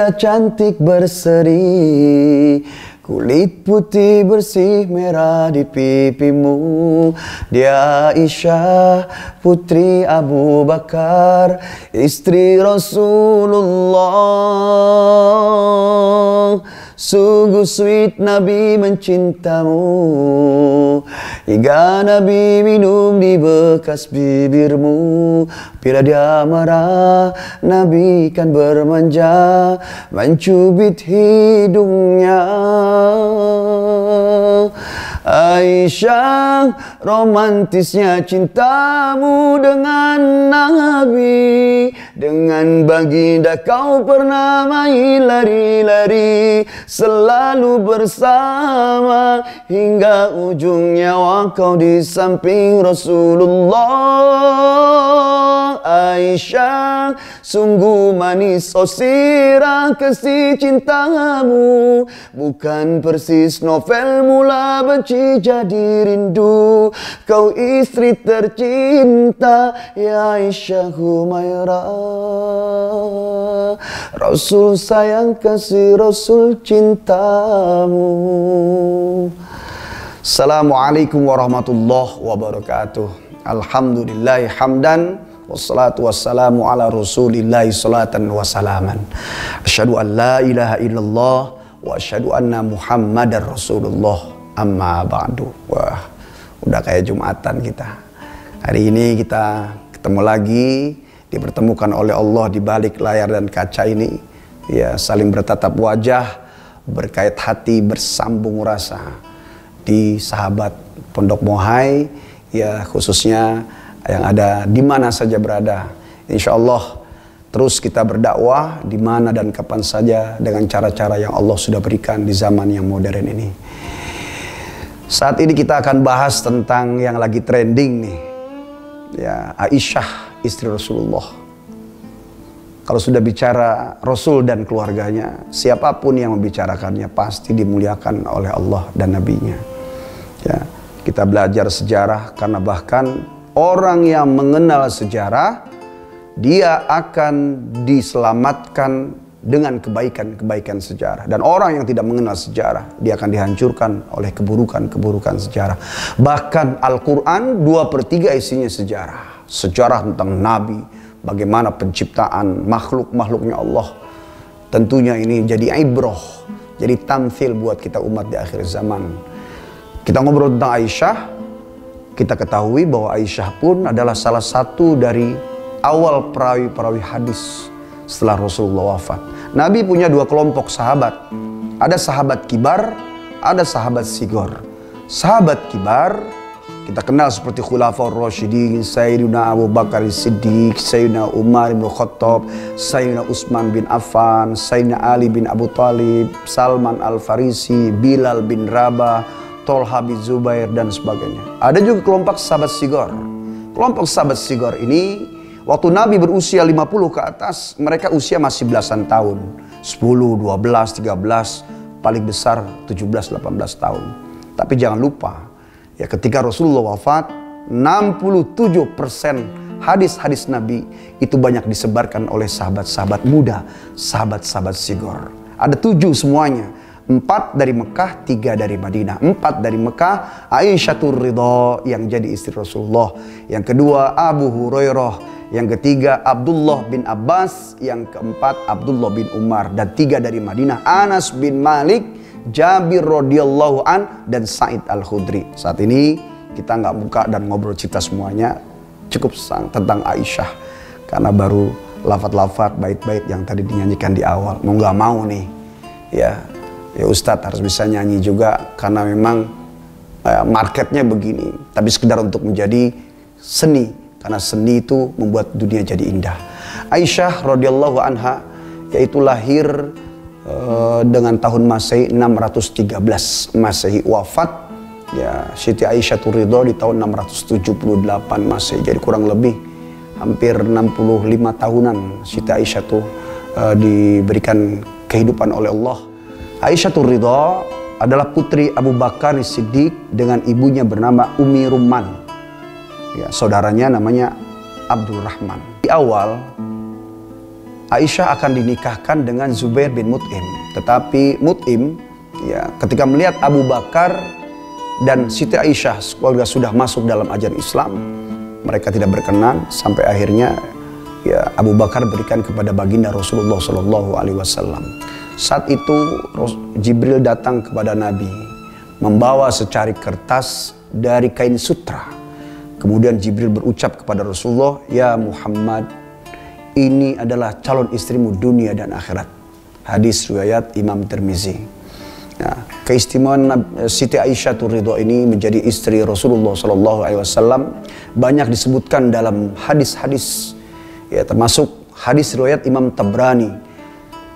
indah cantik berseri, kulit putih bersih merah di pipimu. Dia Aisyah putri Abu Bakar, istri Rasulullah. Sungguh sweet Nabi mencintamu, hingga Nabi minum di bekas bibirmu. Bila dia marah, Nabi kan bermanja, mencubit hidungnya. Aisyah, romantisnya cintamu dengan Nabi. Dengan baginda kau pernah main lari-lari, selalu bersama hingga ujung nyawa kau di samping Rasulullah. Aisyah, sungguh manis oh sirah kasih cintamu, bukan persis novel mula benci jadi rindu. Kau istri tercinta ya Aisyah Humairah. Rasul sayang kasih Rasul cintamu. Assalamualaikum warahmatullahi wabarakatuh. Alhamdulillahi hamdan, wassalatu wassalamu ala rasulillahi salatan wassalaman. Asyhadu an la ilaha illallah wa asyhadu anna muhammadar rasulullah. Amma ba'du. Wah, udah kayak Jumatan kita. Hari ini kita ketemu lagi, dipertemukan oleh Allah di balik layar dan kaca ini. Ya, saling bertatap wajah, berkait hati, bersambung rasa di sahabat Pondok Mohai, ya khususnya yang ada di mana saja berada. Insya Allah terus kita berdakwah di mana dan kapan saja dengan cara-cara yang Allah sudah berikan di zaman yang modern ini. Saat ini kita akan bahas tentang yang lagi trending nih, ya Aisyah istri Rasulullah. Kalau sudah bicara Rasul dan keluarganya, siapapun yang membicarakannya pasti dimuliakan oleh Allah dan Nabi-Nya. Ya, kita belajar sejarah karena bahkan orang yang mengenal sejarah, dia akan diselamatkan dengan kebaikan-kebaikan sejarah. Dan orang yang tidak mengenal sejarah, dia akan dihancurkan oleh keburukan-keburukan sejarah. Bahkan Al-Quran 2/3 isinya sejarah. Sejarah tentang Nabi, bagaimana penciptaan makhluk-makhluknya Allah. Tentunya ini jadi ibrah, jadi tamthil buat kita umat di akhir zaman. Kita ngobrol tentang Aisyah, kita ketahui bahwa Aisyah pun adalah salah satu dari awal perawi-perawi hadis setelah Rasulullah wafat. Nabi punya dua kelompok sahabat. Ada sahabat kibar, ada sahabat sigor. Sahabat kibar kita kenal seperti Khulafaur Rasyidin, Sayyidina Abu Bakar Siddiq, Sayyidina Umar bin Khattab, Sayyidina Utsman bin Affan, Sayyidina Ali bin Abu Thalib, Salman Al-Farisi, Bilal bin Rabah, Tolha bin Zubair dan sebagainya. Ada juga kelompok sahabat sigor. Kelompok sahabat sigor ini waktu Nabi berusia 50 ke atas, mereka usia masih belasan tahun. 10, 12, 13, paling besar 17, 18 tahun. Tapi jangan lupa, ya ketika Rasulullah wafat, 67% hadis-hadis Nabi itu banyak disebarkan oleh sahabat-sahabat muda, sahabat-sahabat sigor. Ada 7 semuanya. 4 dari Mekah, 3 dari Madinah. 4 dari Mekah, Aisyatur Ridha yang jadi istri Rasulullah. Yang kedua Abu Hurairah. Yang ketiga Abdullah bin Abbas. Yang keempat Abdullah bin Umar. Dan 3 dari Madinah, Anas bin Malik, Jabir radhiyallahu an, dan Sa'id al-Khudri. Saat ini kita nggak buka dan ngobrol cerita semuanya, cukup tentang Aisyah. Karena baru lafaz-lafaz bait-bait yang tadi dinyanyikan di awal. Mau nggak mau nih, ya Ustadz harus bisa nyanyi juga karena memang marketnya begini. Tapi sekedar untuk menjadi seni, karena seni itu membuat dunia jadi indah. Aisyah radhiyallahu anha yaitu lahir dengan tahun Masehi 613 Masehi, wafat ya Siti Aisyatur Ridha di tahun 678 Masehi. Jadi kurang lebih hampir 65 tahunan Siti Aisyah itu diberikan kehidupan oleh Allah. Aisyatur Ridha adalah putri Abu Bakar Siddiq dengan ibunya bernama Ummi Rumman. Ya, saudaranya namanya Abdul Rahman. Di awal Aisyah akan dinikahkan dengan Zubair bin Mut'im. Tetapi Mut'im ya, ketika melihat Abu Bakar dan Siti Aisyah keluarga sudah masuk dalam ajaran Islam, mereka tidak berkenan sampai akhirnya ya Abu Bakar berikan kepada baginda Rasulullah SAW. Saat itu Jibril datang kepada Nabi membawa secari kertas dari kain sutra. Kemudian Jibril berucap kepada Rasulullah, "Ya Muhammad, ini adalah calon istrimu dunia dan akhirat." Hadis riwayat Imam Tirmizi. Nah, keistimewaan Siti Aisyah Ridho ini menjadi istri Rasulullah SAW banyak disebutkan dalam hadis-hadis, ya, termasuk hadis riwayat Imam Tabrani.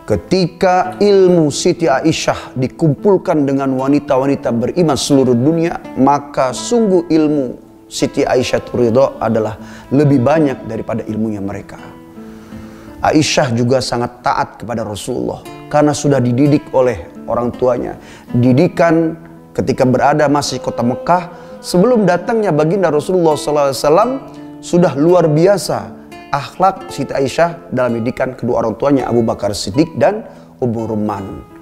Ketika ilmu Siti Aisyah dikumpulkan dengan wanita-wanita beriman seluruh dunia, maka sungguh ilmu Siti Aisyah Ridho adalah lebih banyak daripada ilmunya mereka. Aisyah juga sangat taat kepada Rasulullah karena sudah dididik oleh orang tuanya. Didikan ketika berada masih kota Mekah, sebelum datangnya baginda Rasulullah SAW, sudah luar biasa akhlak Siti Aisyah dalam didikan kedua orang tuanya, Abu Bakar Siddiq dan Ummu Rumman.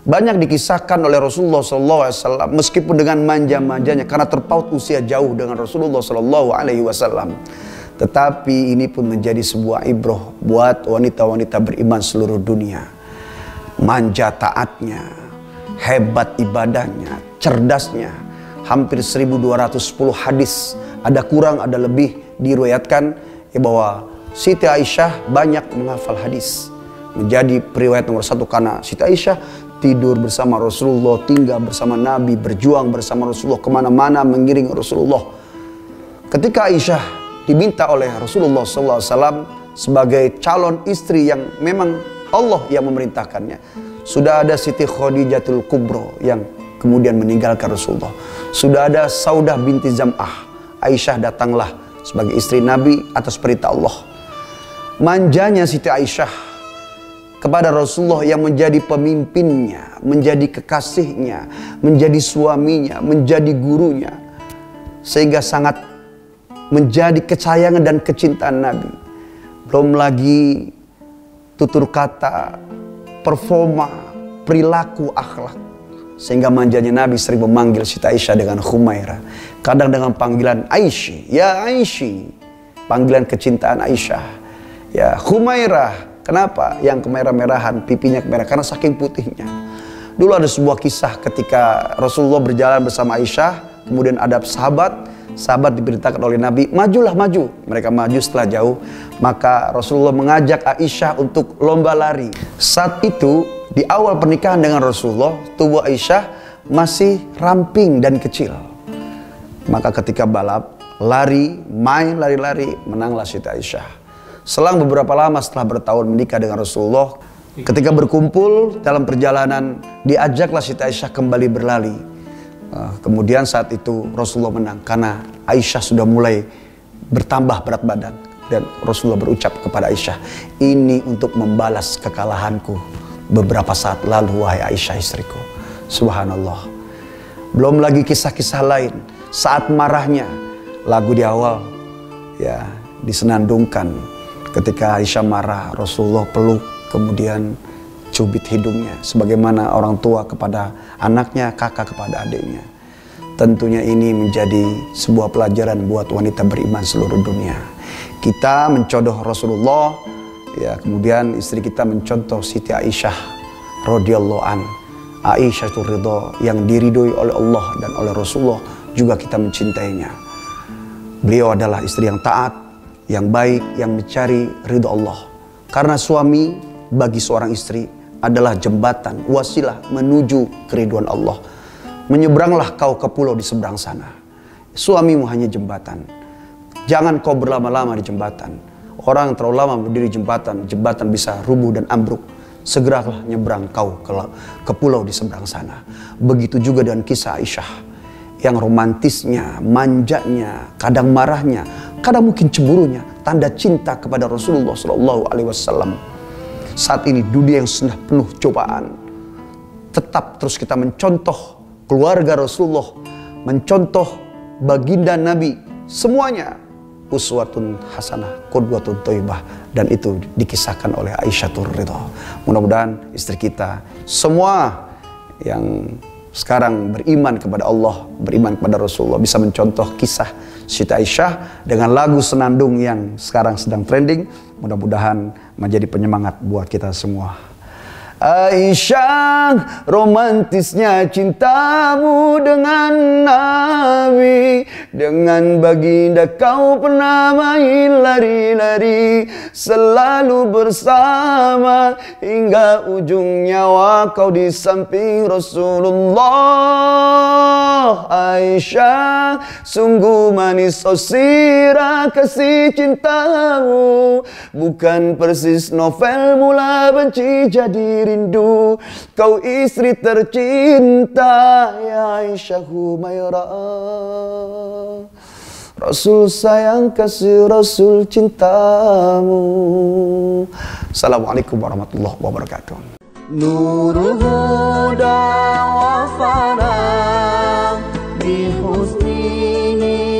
Banyak dikisahkan oleh Rasulullah SAW meskipun dengan manja-manjanya karena terpaut usia jauh dengan Rasulullah SAW. Tetapi ini pun menjadi sebuah ibroh buat wanita-wanita beriman seluruh dunia. Manja taatnya, hebat ibadahnya, cerdasnya. Hampir 1210 hadis, ada kurang ada lebih, diriwayatkan ya bahwa Siti Aisyah banyak menghafal hadis. Menjadi periwayat nomor 1 karena Siti Aisyah tidur bersama Rasulullah, tinggal bersama Nabi, berjuang bersama Rasulullah, kemana-mana mengiring Rasulullah. Ketika Aisyah diminta oleh Rasulullah SAW sebagai calon istri yang memang Allah yang memerintahkannya, sudah ada Siti Khadijatul Kubro yang kemudian meninggalkan Rasulullah, sudah ada Saudah binti Zam'ah. Aisyah datanglah sebagai istri Nabi atas perintah Allah. Manjanya Siti Aisyah kepada Rasulullah yang menjadi pemimpinnya, menjadi kekasihnya, menjadi suaminya, menjadi gurunya, sehingga sangat menjadi kesayangan dan kecintaan Nabi. Belum lagi tutur kata, performa, perilaku, akhlak. Sehingga manjanya Nabi sering memanggil Siti Aisyah dengan Khumairah. Kadang dengan panggilan Aisyah, ya Aisyah. Panggilan kecintaan Aisyah. Ya Khumairah. Kenapa? Yang kemerah-merahan, pipinya kemerah karena saking putihnya. Dulu ada sebuah kisah ketika Rasulullah berjalan bersama Aisyah, kemudian ada sahabat diberitakan oleh Nabi, majulah maju. Mereka maju, setelah jauh maka Rasulullah mengajak Aisyah untuk lomba lari. Saat itu di awal pernikahan dengan Rasulullah, tubuh Aisyah masih ramping dan kecil. Maka ketika balap, lari, main lari-lari, menanglah Siti Aisyah. Selang beberapa lama setelah bertahun menikah dengan Rasulullah, ketika berkumpul dalam perjalanan, diajaklah Siti Aisyah kembali berlari. Kemudian saat itu Rasulullah menang karena Aisyah sudah mulai bertambah berat badan. Dan Rasulullah berucap kepada Aisyah, "Ini untuk membalas kekalahanku beberapa saat lalu, wahai Aisyah istriku." Subhanallah. Belum lagi kisah-kisah lain. Saat marahnya, lagu di awal ya disenandungkan. Ketika Aisyah marah, Rasulullah peluk, kemudian cubit hidungnya, sebagaimana orang tua kepada anaknya, kakak kepada adiknya. Tentunya ini menjadi sebuah pelajaran buat wanita beriman seluruh dunia. Kita mencontoh Rasulullah, ya, kemudian istri kita mencontoh Siti Aisyah radhiyallahu an. Aisyah Ridho yang diridhoi oleh Allah dan oleh Rasulullah, juga kita mencintainya. Beliau adalah istri yang taat, yang baik, yang mencari ridho Allah. Karena suami bagi seorang istri adalah jembatan, wasilah menuju keriduan Allah. Menyeberanglah kau ke pulau di seberang sana. Suamimu hanya jembatan. Jangan kau berlama-lama di jembatan. Orang yang terlalu lama berdiri di jembatan, jembatan bisa rubuh dan ambruk. Segeralah nyebrang kau ke pulau di seberang sana. Begitu juga dengan kisah Aisyah, yang romantisnya, manjanya, kadang marahnya, kadang mungkin cemburunya, tanda cinta kepada Rasulullah SAW. Saat ini dunia yang sudah penuh cobaan, tetap terus kita mencontoh keluarga Rasulullah, mencontoh baginda Nabi, semuanya uswatun hasanah, qudwatun thayyibah, dan itu dikisahkan oleh Aisyatur Ridha. Mudah-mudahan istri kita semua yang sekarang beriman kepada Allah, beriman kepada Rasulullah, bisa mencontoh kisah Siti Aisyah dengan lagu senandung yang sekarang sedang trending. Mudah-mudahan menjadi penyemangat buat kita semua. Aisyah, romantisnya cintamu dengan Nabi, dengan baginda kau pernah main lari-lari, selalu bersama hingga ujung nyawa kau di samping Rasulullah. Aisyah, sungguh manis oh sirah kasih cintamu, bukan persis novel mula benci jadi rindu. Kau istri tercinta ya Aisyah Humairah, Rasul sayang kasih Rasul cintamu. Assalamualaikum warahmatullahi wabarakatuh. Nurul huda wa fana bi husni